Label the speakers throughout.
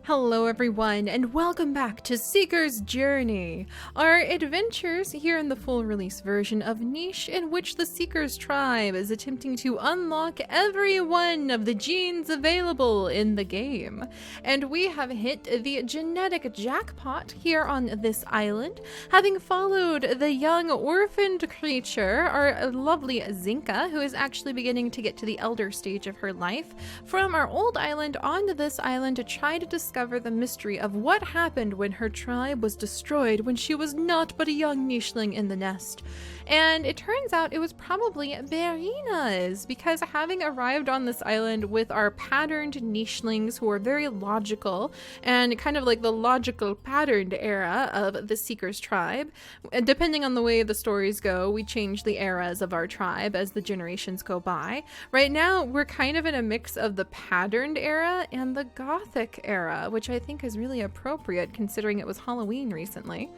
Speaker 1: Hello everyone, and welcome back to Seeker's Journey, our adventures here in the full release version of Niche, in which the Seeker's tribe is attempting to unlock every one of the genes available in the game. And we have hit the genetic jackpot here on this island, having followed the young orphaned creature, our lovely Zinka, who is actually beginning to get to the elder stage of her life, from our old island onto this island to try to discover the mystery of what happened when her tribe was destroyed when she was not but a young nicheling in the nest. And it turns out it was probably Bearynea's, because having arrived on this island with our patterned nichelings who are very logical and kind of like the logical patterned era of the Seeker's tribe, and depending on the way the stories go, we change the eras of our tribe as the generations go by. Right now, we're kind of in a mix of the patterned era and the gothic era, which I think is really appropriate considering it was Halloween recently.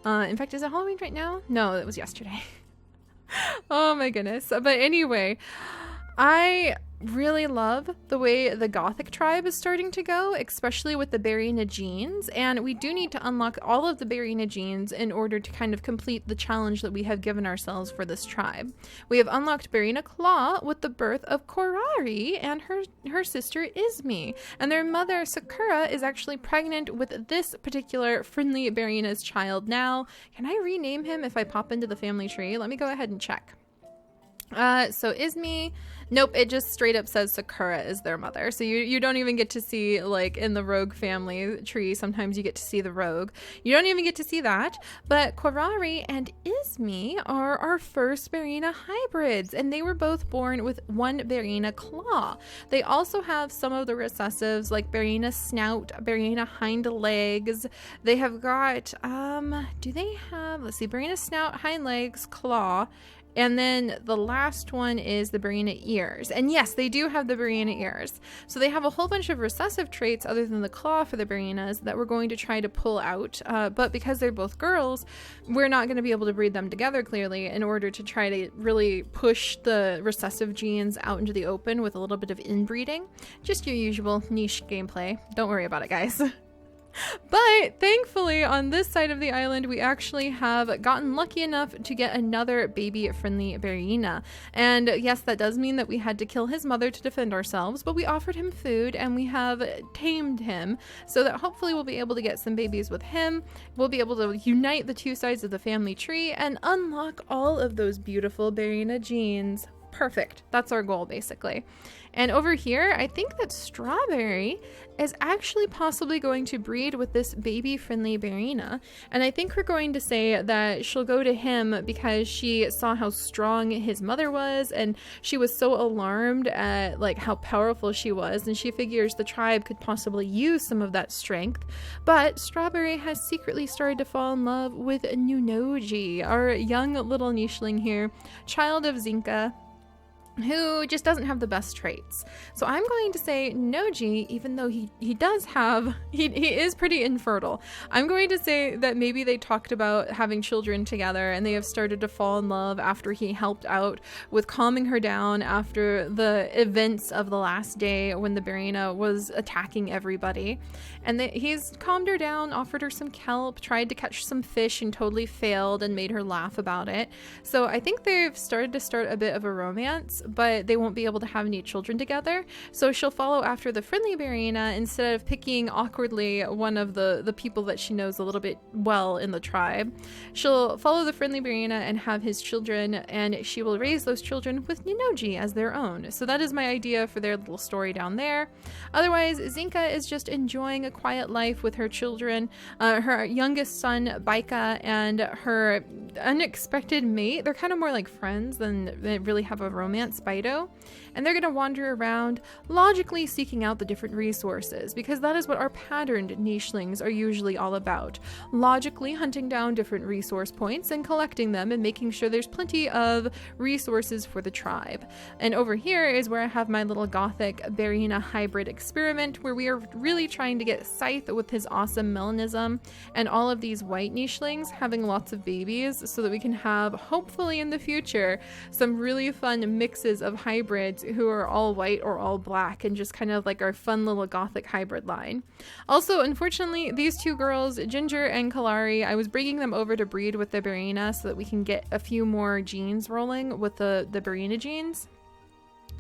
Speaker 1: In fact, is it Halloween right now? No, it was yesterday. Oh my goodness. But anyway, I really love the way the Gothic tribe is starting to go, especially with the Bearynea genes, and we do need to unlock all of the Bearynea genes in order to kind of complete the challenge that we have given ourselves for this tribe. We have unlocked Bearynea Claw with the birth of Korari and her sister Ismi, and their mother Sakura is actually pregnant with this particular friendly Bearyena's child now. Can I rename him if I pop into the family tree? Let me go ahead and check. So Ismi, nope, it just straight up says Sakura is their mother. So you don't even get to see, like in the rogue family tree, sometimes you get to see the rogue. You don't even get to see that. But Korari and Ismi are our first Bearynea hybrids, and they were both born with one Bearynea claw. They also have some of the recessives like Bearynea snout, Bearynea hind legs. They have got, do they have, let's see, Bearynea snout, hind legs, claw. And then the last one is the Bearynea ears. And yes, they do have the Bearynea ears. So they have a whole bunch of recessive traits other than the claw for the Bearyenas that we're going to try to pull out. But because they're both girls, we're not going to be able to breed them together clearly in order to try to really push the recessive genes out into the open with a little bit of inbreeding. Just your usual niche gameplay. Don't worry about it, guys. But thankfully on this side of the island we actually have gotten lucky enough to get another baby friendly Bearynea, and yes, that does mean that we had to kill his mother to defend ourselves, but we offered him food and we have tamed him so that hopefully we'll be able to get some babies with him. We'll be able to unite the two sides of the family tree and unlock all of those beautiful Bearynea genes. Perfect. That's our goal basically. And over here, I think that Strawberry is actually possibly going to breed with this baby-friendly Bearynea. And I think we're going to say that she'll go to him because she saw how strong his mother was, and she was so alarmed at like how powerful she was, and she figures the tribe could possibly use some of that strength. But Strawberry has secretly started to fall in love with Nunoji, our young little nicheling here, child of Zinka, who just doesn't have the best traits. So I'm going to say Noji, even though he does have, he is pretty infertile. I'm going to say that maybe they talked about having children together and they have started to fall in love after he helped out with calming her down after the events of the last day when the Bearynea was attacking everybody. And he's calmed her down, offered her some kelp, tried to catch some fish and totally failed and made her laugh about it. So I think they've started to start a bit of a romance, but they won't be able to have any children together. So she'll follow after the friendly Bearynea instead of picking awkwardly one of the people that she knows a little bit well in the tribe. She'll follow the friendly Bearynea and have his children, and she will raise those children with Nunoji as their own. So that is my idea for their little story down there. Otherwise, Zinka is just enjoying a quiet life with her children, her youngest son Baika and her unexpected mate. They're kind of more like friends than they really have a romance, Spido. And they're going to wander around logically seeking out the different resources, because that is what our patterned nichelings are usually all about. Logically hunting down different resource points and collecting them and making sure there's plenty of resources for the tribe. And over here is where I have my little gothic Bearynea hybrid experiment, where we are really trying to get Scythe with his awesome melanism and all of these white nichelings having lots of babies so that we can have, hopefully in the future, some really fun mixed races of hybrids who are all white or all black, and just kind of like our fun little gothic hybrid line. Also, unfortunately, these two girls, Ginger and Kalari, I was bringing them over to breed with the Bearynea so that we can get a few more genes rolling with the Bearynea genes.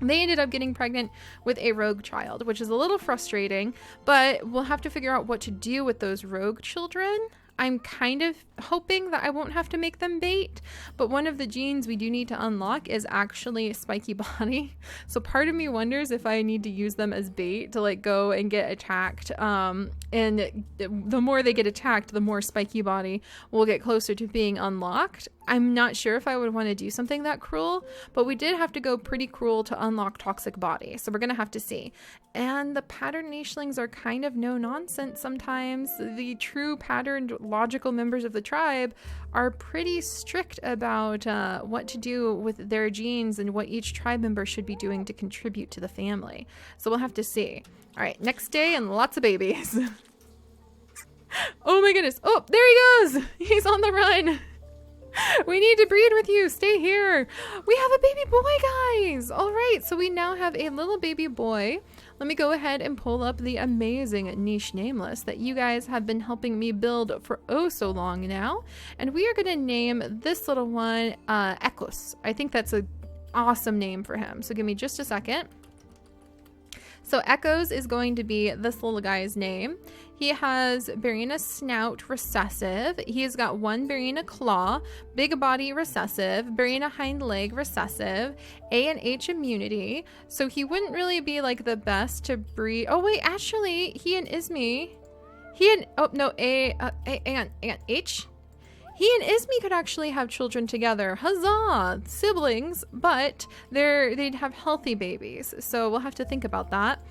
Speaker 1: They ended up getting pregnant with a rogue child, which is a little frustrating, but we'll have to figure out what to do with those rogue children. I'm kind of hoping that I won't have to make them bait, but one of the genes we do need to unlock is actually spiky body. So part of me wonders if I need to use them as bait to like go and get attacked. And the more they get attacked, the more spiky body will get closer to being unlocked. I'm not sure if I would want to do something that cruel, but we did have to go pretty cruel to unlock toxic body. So we're going to have to see. And the pattern nichelings are kind of no nonsense sometimes. The true patterned logical members of the tribe are pretty strict about what to do with their genes and what each tribe member should be doing to contribute to the family. So we'll have to see. All right, next day and lots of babies. Oh my goodness. Oh, there he goes. He's on the run. We need to breed with you. Stay here. We have a baby boy, guys. All right, so we now have a little baby boy. Let me go ahead and pull up the amazing niche name list that you guys have been helping me build for oh so long now. And we are going to name this little one Echoes. I think that's an awesome name for him. So give me just a second. So Echoes is going to be this little guy's name. He has Bearynea snout recessive. He's got one Bearynea claw, big body recessive, Bearynea hind leg recessive, A and H immunity. So he wouldn't really be like the best to breed. Oh wait, actually he and Ismi, A and H. He and Ismi could actually have children together. Huzzah! Siblings, but they'd have healthy babies. So we'll have to think about that.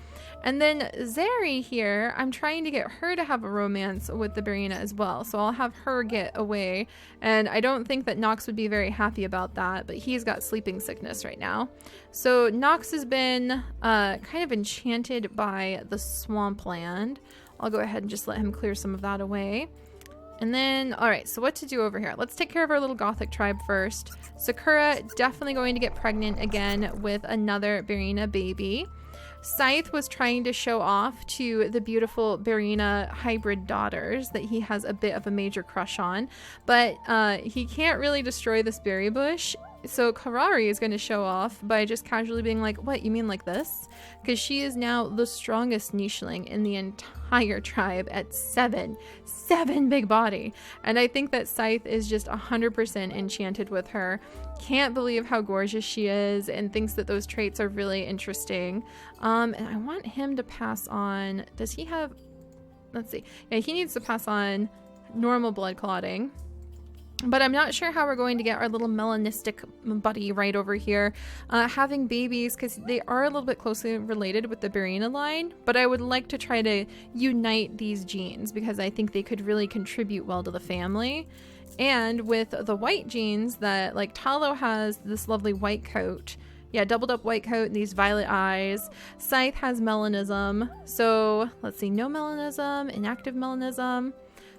Speaker 1: And then Seri here, I'm trying to get her to have a romance with the Bearynea as well. So I'll have her get away. And I don't think that Nox would be very happy about that, but he's got sleeping sickness right now. So Nox has been kind of enchanted by the swampland. I'll go ahead and just let him clear some of that away. And then, all right, so what to do over here? Let's take care of our little gothic tribe first. Sakura definitely going to get pregnant again with another Bearynea baby. Scythe was trying to show off to the beautiful Bearynea hybrid daughters that he has a bit of a major crush on, but he can't really destroy this berry bush. So Karari is going to show off by just casually being like, what, you mean like this? Because she is now the strongest nicheling in the entire tribe at 7 big body. And I think that Scythe is just 100% enchanted with her. Can't believe how gorgeous she is and thinks that those traits are really interesting. And I want him to pass on, does he have, let's see. Yeah, he needs to pass on normal blood clotting. But I'm not sure how we're going to get our little melanistic buddy right over here having babies, because they are a little bit closely related with the Bearynea line. But I would like to try to unite these genes because I think they could really contribute well to the family. And with the white genes that, like, Talo has this lovely white coat. Yeah, doubled up white coat and these violet eyes. Scythe has melanism. So let's see, no melanism, inactive melanism.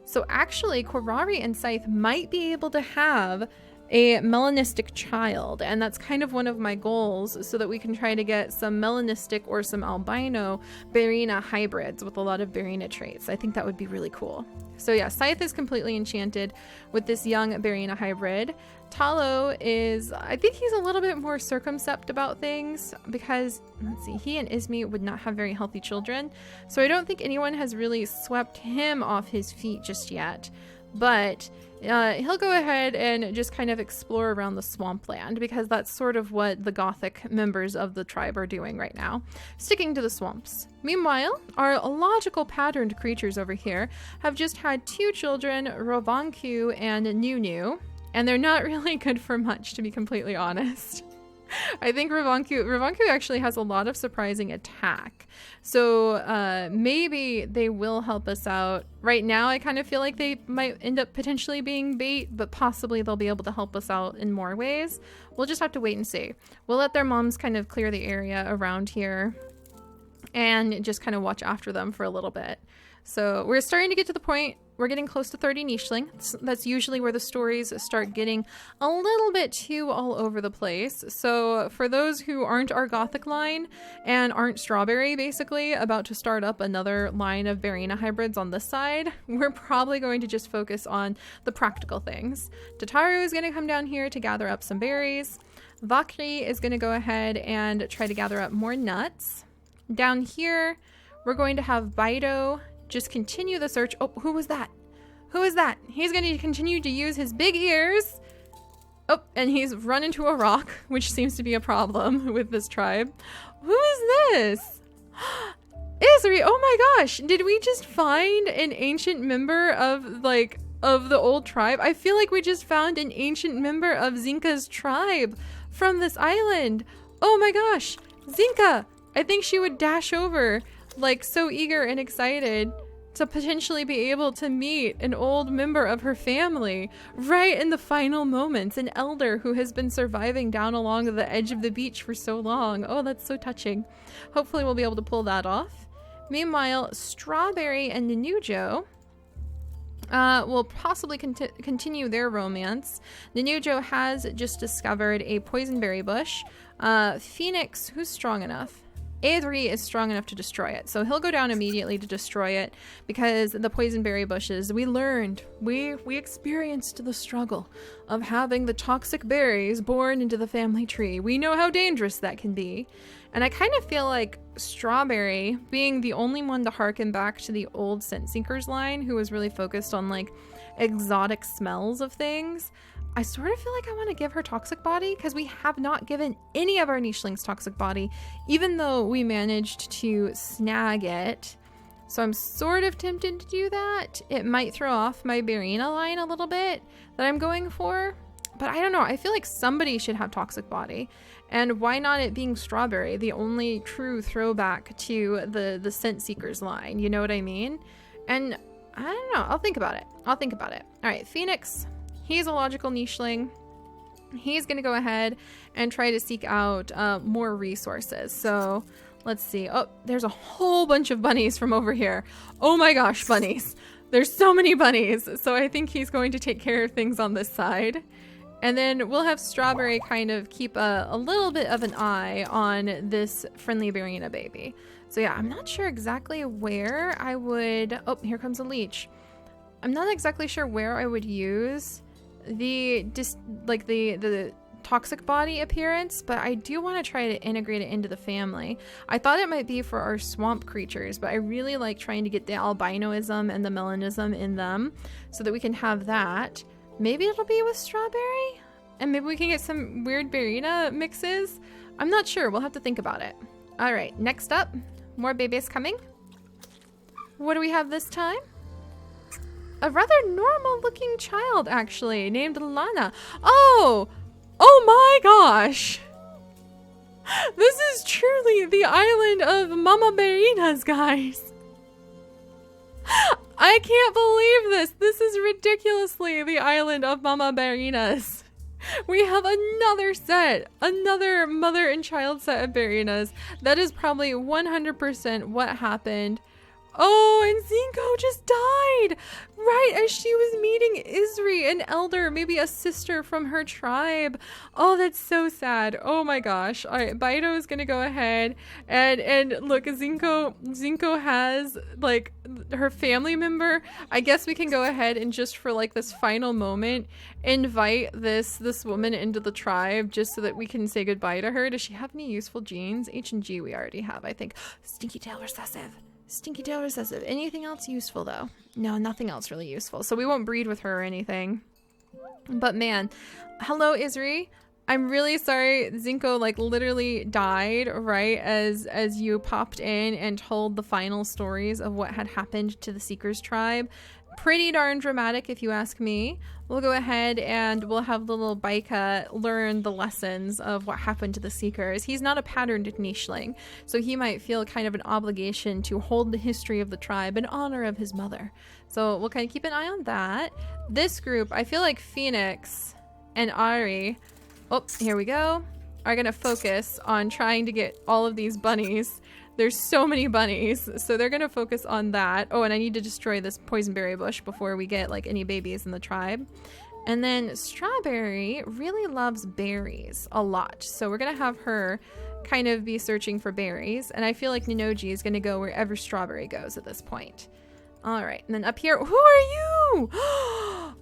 Speaker 1: So actually, Korari and Scythe might be able to have a melanistic child, and that's kind of one of my goals, so that we can try to get some melanistic or some albino Bearynea hybrids with a lot of Bearynea traits. I think that would be really cool. So yeah, Scythe is completely enchanted with this young Bearynea hybrid. Talo is, I think he's a little bit more circumspect about things because, let's see, he and Ismi would not have very healthy children. So I don't think anyone has really swept him off his feet just yet. But he'll go ahead and just kind of explore around the swampland because that's sort of what the gothic members of the tribe are doing right now, sticking to the swamps. Meanwhile, our logical patterned creatures over here have just had 2 children, Rovanku and Nunu, and they're not really good for much, to be completely honest. I think Rovanku actually has a lot of surprising attack. So maybe they will help us out. Right now, I kind of feel like they might end up potentially being bait, but possibly they'll be able to help us out in more ways. We'll just have to wait and see. We'll let their moms kind of clear the area around here. and just kind of watch after them for a little bit. So we're starting to get to the point, we're getting close to 30 nicheling. That's usually where the stories start getting a little bit too all over the place. So for those who aren't our Gothic line and aren't Strawberry, basically, about to start up another line of Bearynea hybrids on this side, we're probably going to just focus on the practical things. Tataru is going to come down here to gather up some berries. Vakri is going to go ahead and try to gather up more nuts. Down here, we're going to have Bido just continue the search. Oh, who was that? Who is that? He's going to continue to use his big ears. Oh, and he's run into a rock, which seems to be a problem with this tribe. Who is this? Isri, oh my gosh. Did we just find an ancient member of the old tribe? I feel like we just found an ancient member of Zinka's tribe from this island. Oh my gosh. Zinka, I think she would dash over, like so eager and excited to potentially be able to meet an old member of her family right in the final moments, an elder who has been surviving down along the edge of the beach for so long. Oh, that's so touching. Hopefully we'll be able to pull that off. Meanwhile, Strawberry and Nanujo will possibly continue their romance. Nanujo has just discovered a poisonberry bush. Phoenix, who's strong enough? Adri is strong enough to destroy it, so he'll go down immediately to destroy it, because the poisonberry bushes, we learned, we experienced the struggle of having the toxic berries born into the family tree. We know how dangerous that can be, and I kind of feel like Strawberry, being the only one to harken back to the old Scent Seekers line, who was really focused on like exotic smells of things, I sort of feel like I want to give her toxic body, because we have not given any of our nichelings toxic body, even though we managed to snag it. So I'm sort of tempted to do that. It might throw off my Bearynea line a little bit that I'm going for, but I don't know. I feel like somebody should have toxic body, and why not it being Strawberry, the only true throwback to the Scent Seekers line, you know what I mean? And I don't know. I'll think about it. All right, Phoenix. He's a logical nicheling. He's going to go ahead and try to seek out more resources. So let's see. Oh, there's a whole bunch of bunnies from over here. Oh my gosh, bunnies. There's so many bunnies. So I think he's going to take care of things on this side. And then we'll have Strawberry kind of keep a little bit of an eye on this friendly Bearynea baby. So yeah, I'm not sure exactly where I would... Oh, here comes a leech. I'm not exactly sure where I would use the toxic body appearance, but I do want to try to integrate it into the family. I thought it might be for our swamp creatures, but I really like trying to get the albinoism and the melanism in them so that we can have that. Maybe it'll be with Strawberry, and maybe we can get some weird Bearynea mixes. I'm not sure. We'll have to think about it. All right, next up, more babies coming. What do we have this time? A rather normal looking child, actually, named Lana. Oh my gosh. This is truly the island of Mama Beryena's, guys. I can't believe this. This is ridiculously the island of Mama Beryena's. We have another mother and child set of Beryenas. That is probably 100% what happened. Oh, and Zinko just died right as she was meeting Isri, an elder, maybe a sister from her tribe. Oh, that's so sad. Oh my gosh. All right, Bido is gonna go ahead and look, Zinko has like her family member. I guess we can go ahead and just for like this final moment invite this woman into the tribe just so that we can say goodbye to her. Does she have any useful genes? H and G we already have, I think. Stinky tail recessive. Stinky tail recessive. Anything else useful though? No, nothing else really useful. So we won't breed with her or anything. But man, hello Isri. I'm really sorry Zinko like literally died right as you popped in and told the final stories of what had happened to the Seekers tribe. Pretty darn dramatic if you ask me. We'll go ahead and we'll have the little Baika learn the lessons of what happened to the Seekers. He's not a patterned nicheling, so he might feel kind of an obligation to hold the history of the tribe in honor of his mother. So we'll kind of keep an eye on that. This group, I feel like Phoenix and Ari, oh, here we go, are going to focus on trying to get all of these bunnies There's so many bunnies, so they're gonna focus on that. Oh, and I need to destroy this poisonberry bush before we get like any babies in the tribe. And then Strawberry really loves berries a lot, so we're gonna have her kind of be searching for berries, and I feel like Ninoji is gonna go wherever Strawberry goes at this point. All right, and then up here, who are you?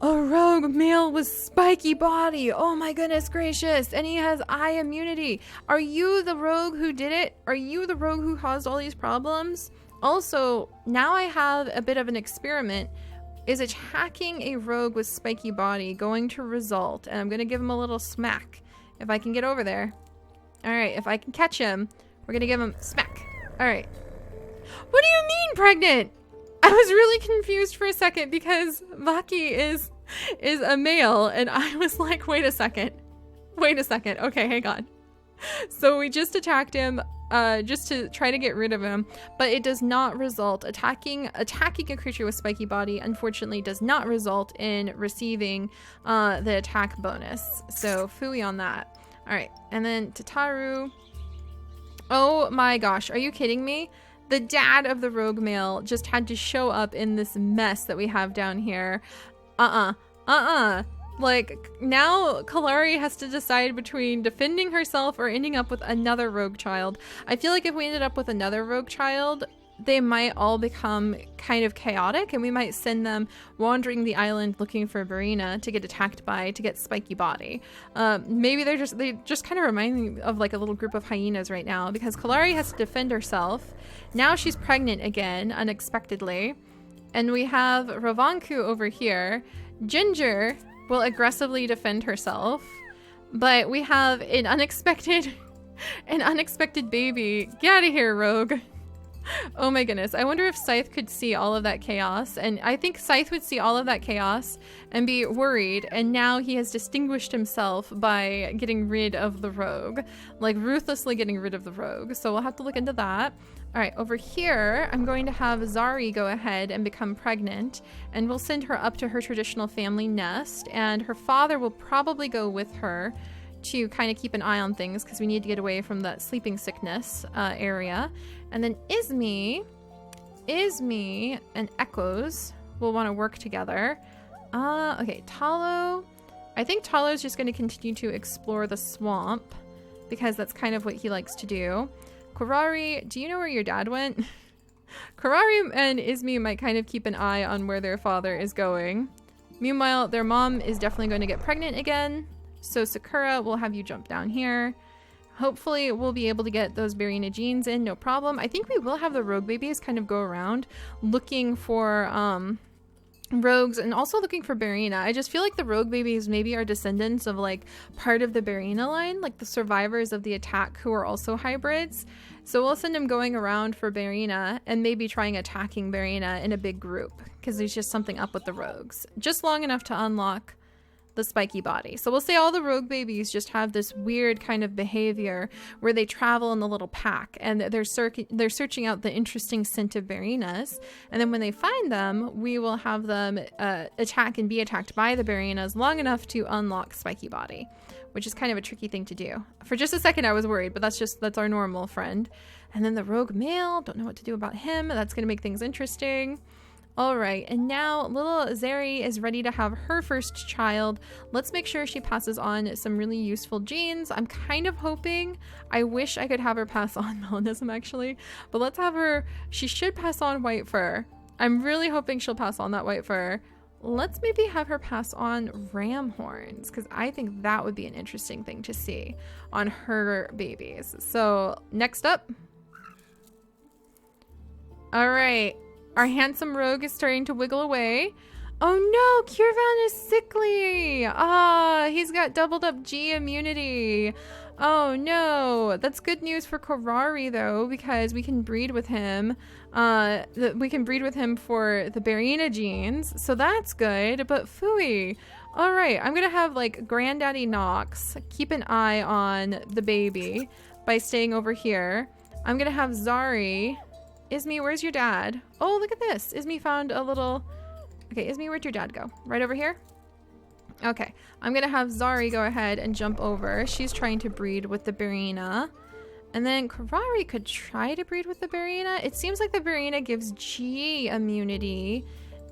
Speaker 1: A rogue male with spiky body. Oh my goodness gracious, and he has eye immunity. Are you the rogue who did it? Are you the rogue who caused all these problems? Also, now I have a bit of an experiment. Is attacking a rogue with spiky body going to result? And I'm gonna give him a little smack if I can get over there. All right, if I can catch him, we're gonna give him smack. All right. What do you mean pregnant? I was really confused for a second because Maki is a male, and I was like, wait a second. Okay, hang on. So we just attacked him just to try to get rid of him, but it does not result. Attacking a creature with spiky body, unfortunately, does not result in receiving the attack bonus. So phooey on that. All right, and then Tataru. Oh my gosh, are you kidding me? The dad of the rogue male just had to show up in this mess that we have down here. Like, now Kalari has to decide between defending herself or ending up with another rogue child. I feel like if we ended up with another rogue child, they might all become kind of chaotic, and we might send them wandering the island looking for Bearynea to get attacked by, to get spiky body. Maybe they just kind of remind me of like a little group of hyenas right now, because Kalari has to defend herself. Now she's pregnant again, unexpectedly. And we have Rovanku over here. Ginger will aggressively defend herself, but we have an unexpected baby. Get out of here, rogue. Oh my goodness. I wonder if Scythe could see all of that chaos, and I think Scythe would see all of that chaos and be worried, and now he has distinguished himself by getting rid of the rogue, like ruthlessly getting rid of the rogue. So we'll have to look into that. All right, over here, I'm going to have Zari go ahead and become pregnant, and we'll send her up to her traditional family nest, and her father will probably go with her to kind of keep an eye on things because we need to get away from that sleeping sickness area. And then Izmi and Echoes will want to work together. Okay, Talo. I think Talo's just going to continue to explore the swamp because that's kind of what he likes to do. Kurari, do you know where your dad went? Kurari and Izmi might kind of keep an eye on where their father is going. Meanwhile, their mom is definitely going to get pregnant again. So Sakura, we'll have you jump down here. Hopefully we'll be able to get those Bearynea genes in, no problem. I think we will have the rogue babies kind of go around looking for rogues and also looking for Bearynea. I just feel like the rogue babies maybe are descendants of like part of the Bearynea line, like the survivors of the attack who are also hybrids. So we'll send them going around for Bearynea and maybe trying attacking Bearynea in a big group because there's just something up with the rogues. Just long enough to unlock the spiky body. So we'll say all the rogue babies just have this weird kind of behavior where they travel in the little pack and they're searching out the interesting scent of Bearynea, and then when they find them, we will have them attack and be attacked by the Bearynea long enough to unlock spiky body, which is kind of a tricky thing to do. For just a second I was worried, but that's our normal friend. And then the rogue male, don't know what to do about him. That's going to make things interesting. All right, and now little Seri is ready to have her first child. Let's make sure she passes on some really useful genes. I'm kind of hoping, I wish I could have her pass on melanism actually, but let's have her, she should pass on white fur. I'm really hoping she'll pass on that white fur. Let's maybe have her pass on ram horns because I think that would be an interesting thing to see on her babies. So next up. All right. Our handsome rogue is starting to wiggle away. Oh no, Kirvan is sickly. He's got doubled up G immunity. Oh no, that's good news for Kurari though, because we can breed with him. We can breed with him for the Bearynea genes, so that's good, but phooey. All right, I'm gonna have like Granddaddy Nox keep an eye on the baby by staying over here. I'm gonna have Zari. Izmi, where's your dad? Oh, look at this. Izmi found a little... Okay, Izmi, where'd your dad go? Right over here? Okay, I'm gonna have Zari go ahead and jump over. She's trying to breed with the Bearynea. And then Karari could try to breed with the Bearynea. It seems like the Bearynea gives G immunity.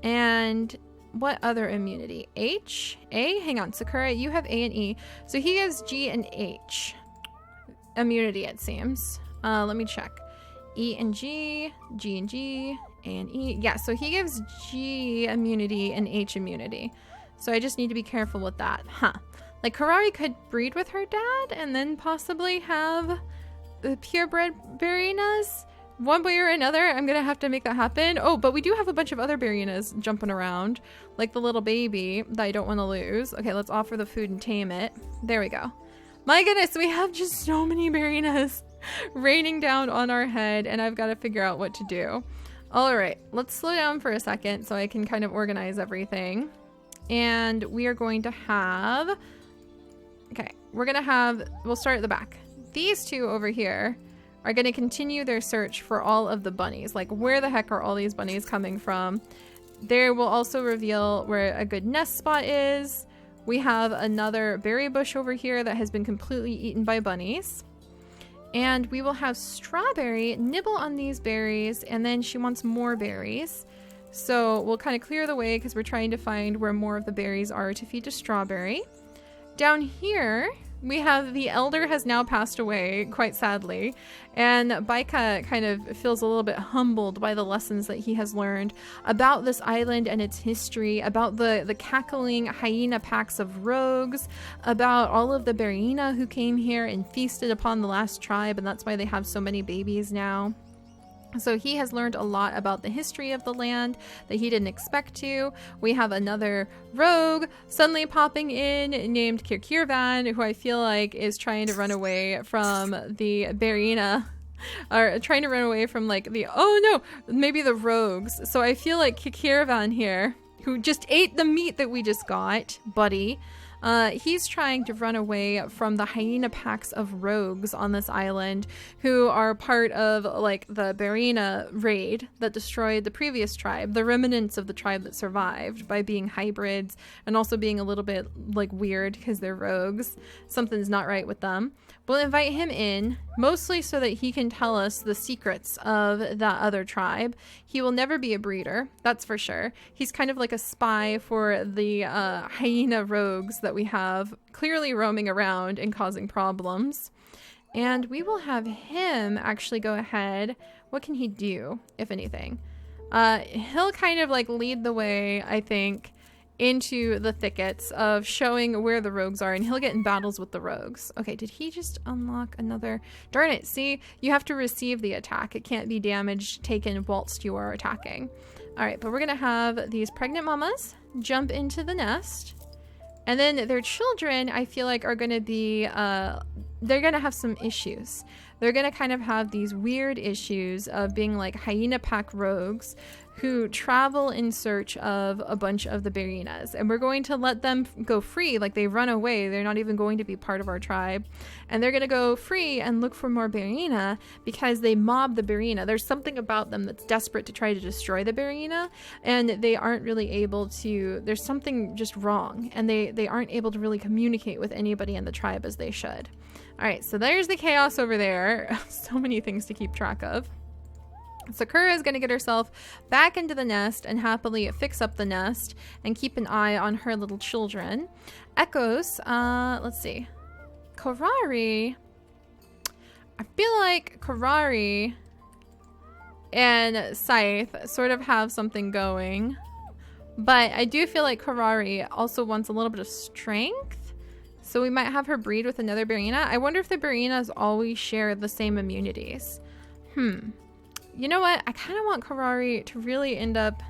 Speaker 1: And what other immunity? H? A? Hang on, Sakura, you have A and E. So he gives G and H immunity, it seems. Let me check. E and G, G and G, A and E. Yeah, so he gives G immunity and H immunity. So I just need to be careful with that. Huh. Like, Karari could breed with her dad and then possibly have purebred Bearyenas. One way or another, I'm gonna have to make that happen. Oh, but we do have a bunch of other Bearyenas jumping around, like the little baby that I don't want to lose. Okay, let's offer the food and tame it. There we go. My goodness, we have just so many Bearyenas raining down on our head, and I've got to figure out what to do. All right, let's slow down for a second so I can kind of organize everything. And we are going to have... Okay, we'll start at the back. These two over here are going to continue their search for all of the bunnies. Like, where the heck are all these bunnies coming from? They will also reveal where a good nest spot is. We have another berry bush over here that has been completely eaten by bunnies. And we will have Strawberry nibble on these berries, and then she wants more berries. So we'll kind of clear the way because we're trying to find where more of the berries are to feed to Strawberry. Down here, we have the elder has now passed away, quite sadly, and Baika kind of feels a little bit humbled by the lessons that he has learned about this island and its history, about the cackling hyena packs of rogues, about all of the Bearynea who came here and feasted upon the last tribe, and that's why they have so many babies now. So he has learned a lot about the history of the land that he didn't expect to. We have another rogue suddenly popping in named Kirkirvan, who I feel like is trying to run away from the Bearynea, or trying to run away from like maybe the rogues. So I feel like Kirkirvan here, who just ate the meat that we just got, buddy. He's trying to run away from the hyena packs of rogues on this island who are part of like the Bearynea raid that destroyed the previous tribe, the remnants of the tribe that survived by being hybrids and also being a little bit like weird because they're rogues. Something's not right with them. We'll invite him in, mostly so that he can tell us the secrets of that other tribe. He will never be a breeder, that's for sure. He's kind of like a spy for the hyena rogues that we have clearly roaming around and causing problems. And we will have him actually go ahead. What can he do, if anything? He'll kind of like lead the way, I think, into the thickets of showing where the rogues are, and he'll get in battles with the rogues. Okay, did he just unlock another? Darn it, see? You have to receive the attack. It can't be damage taken whilst you are attacking. All right, but we're gonna have these pregnant mamas jump into the nest, and then their children, I feel like, are gonna be, they're gonna have some issues. They're gonna kind of have these weird issues of being like hyena pack rogues who travel in search of a bunch of the Bearyenas, and we're going to let them go free. Like, they run away, they're not even going to be part of our tribe, and they're gonna go free and look for more Bearynea because they mob the Bearynea. There's something about them that's desperate to try to destroy the Bearynea, and they aren't really able to. There's something just wrong, and they aren't able to really communicate with anybody in the tribe as they should. All right, so there's the chaos over there. So many things to keep track of. Sakura is going to get herself back into the nest and happily fix up the nest and keep an eye on her little children. Echoes, let's see. Karari. I feel like Karari and Scythe sort of have something going, but I do feel like Karari also wants a little bit of strength. So we might have her breed with another Bearynea. I wonder if the Bearyenas always share the same immunities. You know what? I kind of want Karari to really end up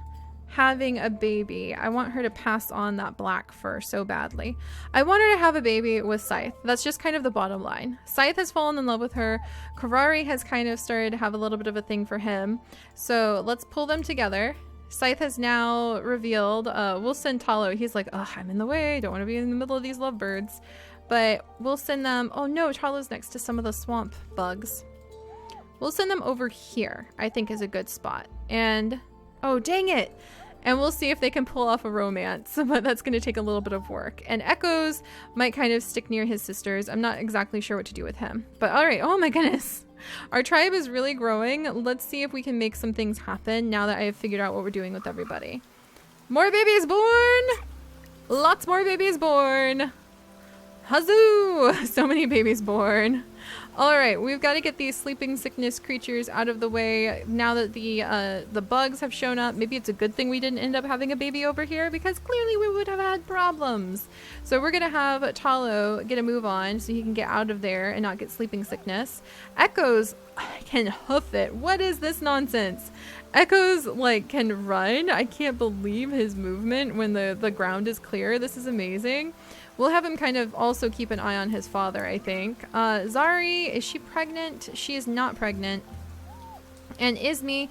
Speaker 1: having a baby. I want her to pass on that black fur so badly. I want her to have a baby with Scythe. That's just kind of the bottom line. Scythe has fallen in love with her. Karari has kind of started to have a little bit of a thing for him. So let's pull them together. Scythe has now revealed, we'll send Talo. He's like, oh, I'm in the way. Don't want to be in the middle of these lovebirds. But we'll send them, oh no, Talo's next to some of the swamp bugs. We'll send them over here, I think is a good spot. And, oh dang it. And we'll see if they can pull off a romance, but that's going to take a little bit of work. And Echoes might kind of stick near his sisters. I'm not exactly sure what to do with him. But all right. Oh my goodness. Our tribe is really growing. Let's see if we can make some things happen now that I have figured out what we're doing with everybody. More babies born! Lots more babies born! Huzzoo! So many babies born. All right, we've got to get these sleeping sickness creatures out of the way now that the bugs have shown up. Maybe it's a good thing we didn't end up having a baby over here, because clearly we would have had problems. So we're going to have Talo get a move on so he can get out of there and not get sleeping sickness. Echoes can hoof it. What is this nonsense? Echoes like can run. I can't believe his movement when the ground is clear. This is amazing. We'll have him kind of also keep an eye on his father, I think. Zari, is she pregnant? She is not pregnant. And Ismi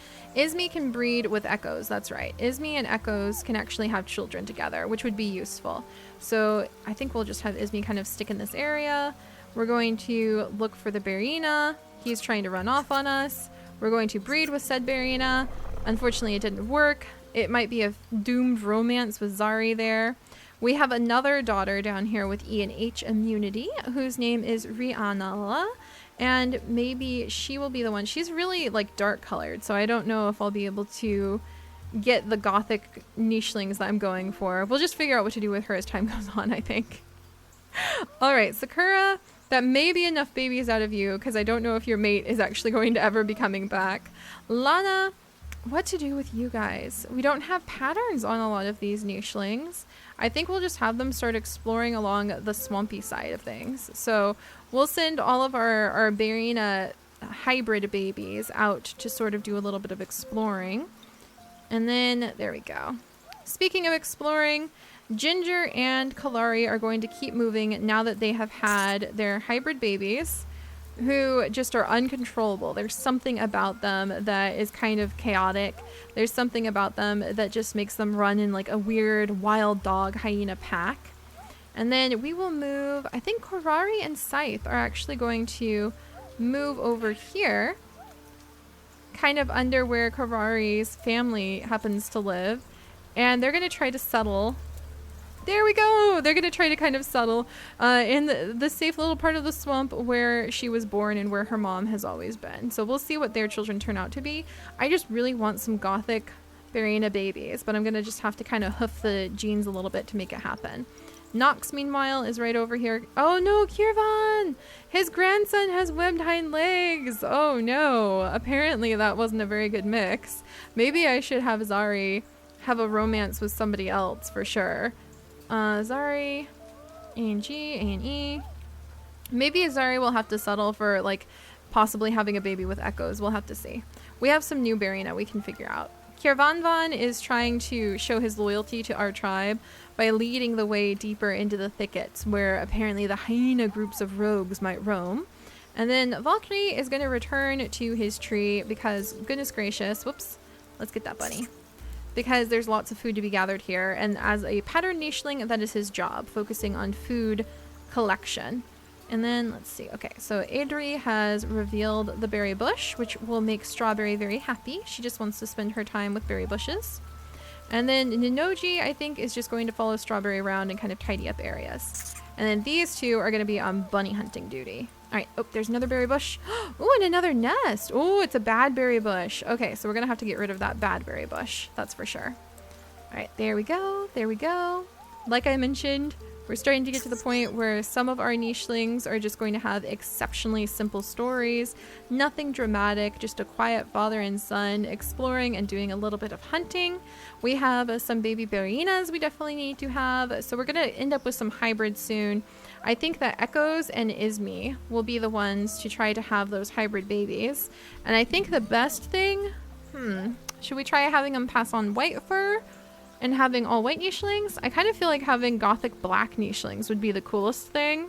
Speaker 1: can breed with Echoes. That's right. Ismi and Echoes can actually have children together, which would be useful. So I think we'll just have Ismi kind of stick in this area. We're going to look for the Bearynea. He's trying to run off on us. We're going to breed with said Bearynea. Unfortunately, it didn't work. It might be a doomed romance with Zari there. We have another daughter down here with E and H immunity, whose name is Rihanna, and maybe she will be the one. She's really like dark colored, so I don't know if I'll be able to get the gothic nichelings that I'm going for. We'll just figure out what to do with her as time goes on, I think. All right, Sakura, that may be enough babies out of you, because I don't know if your mate is actually going to ever be coming back. Lana, what to do with you guys? We don't have patterns on a lot of these nichelings. I think we'll just have them start exploring along the swampy side of things. So we'll send all of our Bearynea hybrid babies out to sort of do a little bit of exploring. And then there we go. Speaking of exploring, Ginger and Kalari are going to keep moving now that they have had their hybrid babies, who just are uncontrollable. There's something about them that is kind of chaotic. There's something about them that just makes them run in like a weird wild dog hyena pack. And then we will move, I think Korari and Scythe are actually going to move over here, kind of under where Korari's family happens to live. And they're going to try to settle. There we go. They're going to try to kind of settle in the safe little part of the swamp where she was born and where her mom has always been. So we'll see what their children turn out to be. I just really want some gothic Bearynea babies, but I'm going to just have to kind of hoof the genes a little bit to make it happen. Nox, meanwhile, is right over here. Oh no, Kirvan! His grandson has webbed hind legs! Oh no, apparently that wasn't a very good mix. Maybe I should have Zari have a romance with somebody else for sure. Zari, A&G, A&E. Maybe Zari will have to settle for like possibly having a baby with Echoes. We'll have to see. We have some new Bearynea we can figure out. Kirvanvan is trying to show his loyalty to our tribe by leading the way deeper into the thickets where apparently the hyena groups of rogues might roam. And then Valkyrie is going to return to his tree because, goodness gracious, whoops, let's get that bunny. Because there's lots of food to be gathered here, and as a pattern nicheling, that is his job, focusing on food collection. And then let's see. Okay, so Adri has revealed the berry bush, which will make Strawberry very happy. She just wants to spend her time with berry bushes. And then Ninoji, I think, is just going to follow Strawberry around and kind of tidy up areas. And then these two are going to be on bunny hunting duty. All right. Oh, there's another berry bush. Oh, and another nest. Oh, it's a bad berry bush. Okay, so we're going to have to get rid of that bad berry bush. That's for sure. All right, there we go. There we go. Like I mentioned, we're starting to get to the point where some of our nichelings are just going to have exceptionally simple stories. Nothing dramatic, just a quiet father and son exploring and doing a little bit of hunting. We have some baby Bearyenas we definitely need to have. So we're going to end up with some hybrids soon. I think that Echoes and Ismi will be the ones to try to have those hybrid babies. And I think the best thing, should we try having them pass on white fur and having all white nichelings? I kind of feel like having gothic black nichelings would be the coolest thing,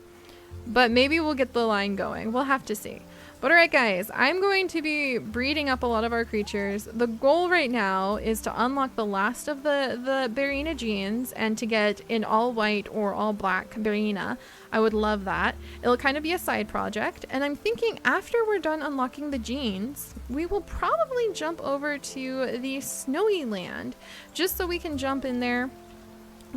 Speaker 1: but maybe we'll get the line going. We'll have to see. But alright guys, I'm going to be breeding up a lot of our creatures. The goal right now is to unlock the last of the Bearynea genes and to get an all white or all black Bearynea. I would love that. It'll kind of be a side project. And I'm thinking after we're done unlocking the genes, we will probably jump over to the snowy land just so we can jump in there,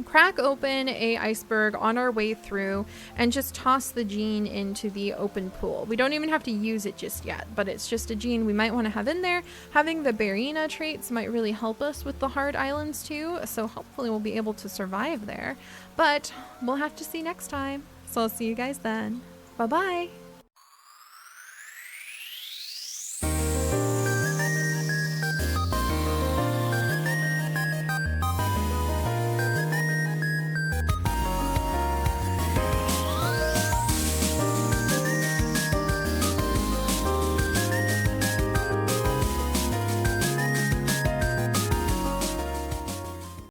Speaker 1: crack open a iceberg on our way through, and just toss the gene into the open pool. We don't even have to use it just yet, but it's just a gene we might want to have in there. Having the Bearynea traits might really help us with the hard islands too, so hopefully we'll be able to survive there. But we'll have to see next time. So I'll see you guys then. Bye bye!